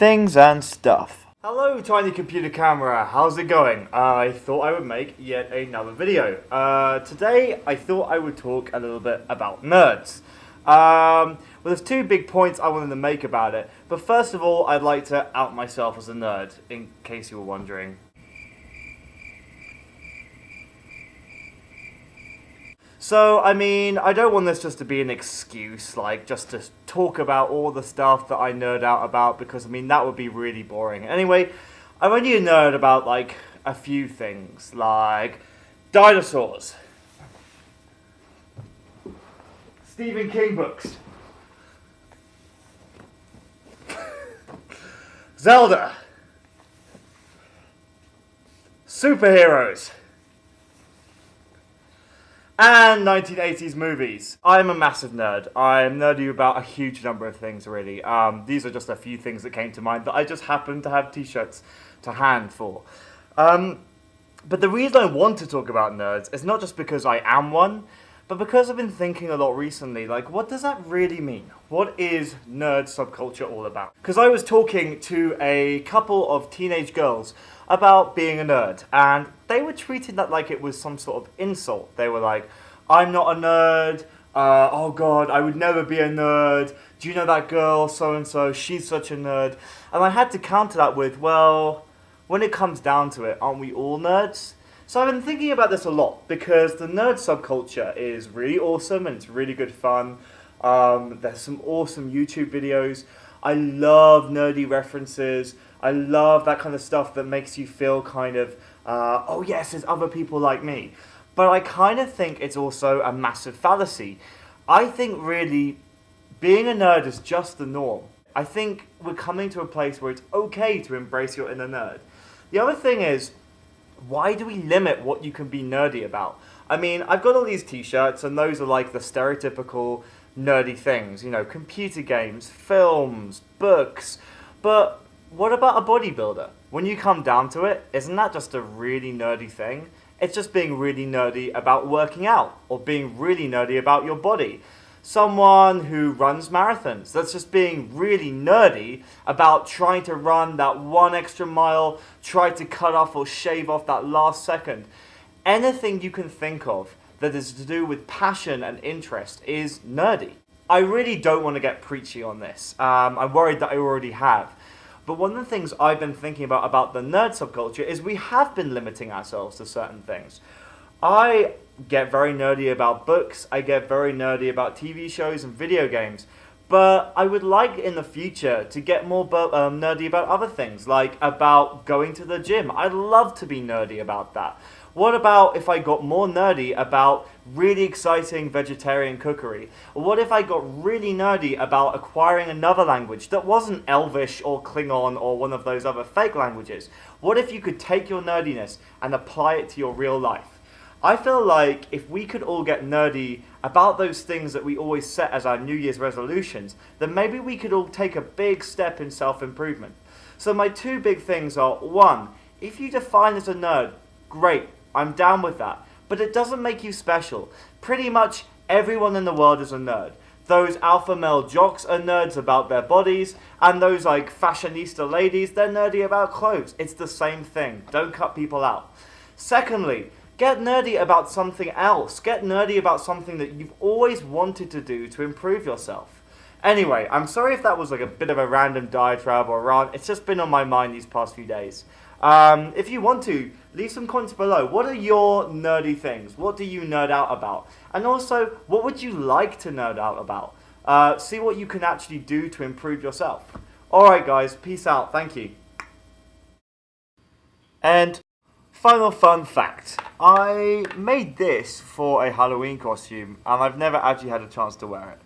things and stuff. Hello tiny computer camera, how's it going? I thought I would make yet another video. Today I thought I would talk a little bit about nerds. Well, there's two big points I wanted to make about it, but first of all I'd like to out myself as a nerd, in case you were wondering. So, I mean, I don't want this just to be an excuse, like, just to talk about all the stuff that I nerd out about, because, I mean, that would be really boring. Anyway, I'm only a nerd about, like, a few things, like dinosaurs, Stephen King books, Zelda, superheroes, and 1980s movies. I'm a massive nerd. I'm nerdy about a huge number of things, really. These are just a few things that came to mind that I just happen to have t-shirts to hand for. But the reason I want to talk about nerds is not just because I am one, but because I've been thinking a lot recently, like, what does that really mean? What is nerd subculture all about? Because I was talking to a couple of teenage girls about being a nerd, and they were treating that like it was some sort of insult. They were like, I'm not a nerd, oh god, I would never be a nerd, do you know that girl, so-and-so, she's such a nerd. And I had to counter that with, well, when it comes down to it, aren't we all nerds? So I've been thinking about this a lot, because the nerd subculture is really awesome, and it's really good fun. There's some awesome YouTube videos. I love nerdy references. I love that kind of stuff that makes you feel kind of, oh yes, there's other people like me. But I kind of think it's also a massive fallacy. I think really being a nerd is just the norm. I think we're coming to a place where it's okay to embrace your inner nerd. The other thing is, why do we limit what you can be nerdy about? I mean, I've got all these t-shirts, and those are like the stereotypical nerdy things. You know, computer games, films, books. But what about a bodybuilder? When you come down to it, isn't that just a really nerdy thing? It's just being really nerdy about working out, or being really nerdy about your body. Someone who runs marathons, that's just being really nerdy about trying to run that one extra mile, try to cut off or shave off that last second. Anything you can think of that is to do with passion and interest is nerdy. I really don't want to get preachy on this. I'm worried that I already have. But one of the things I've been thinking about the nerd subculture is we have been limiting ourselves to certain things. I get very nerdy about books, I get very nerdy about TV shows and video games, but I would like in the future to get more nerdy about other things, like about going to the gym. I'd love to be nerdy about that. What about if I got more nerdy about really exciting vegetarian cookery? Or what if I got really nerdy about acquiring another language that wasn't Elvish or Klingon or one of those other fake languages? What if you could take your nerdiness and apply it to your real life? I feel like if we could all get nerdy about those things that we always set as our New Year's resolutions, then maybe we could all take a big step in self-improvement. So my two big things are, one, if you define as a nerd, great, I'm down with that. But it doesn't make you special. Pretty much everyone in the world is a nerd. Those alpha male jocks are nerds about their bodies, and those like fashionista ladies, they're nerdy about clothes. It's the same thing. Don't cut people out. Secondly, get nerdy about something else. Get nerdy about something that you've always wanted to do to improve yourself. Anyway, I'm sorry if that was like a bit of a random diatribe or rant. It's just been on my mind these past few days. If you want to, leave some comments below. What are your nerdy things? What do you nerd out about? And also, what would you like to nerd out about? See what you can actually do to improve yourself. Alright guys, peace out. Thank you. And final fun fact. I made this for a Halloween costume, and I've never actually had a chance to wear it.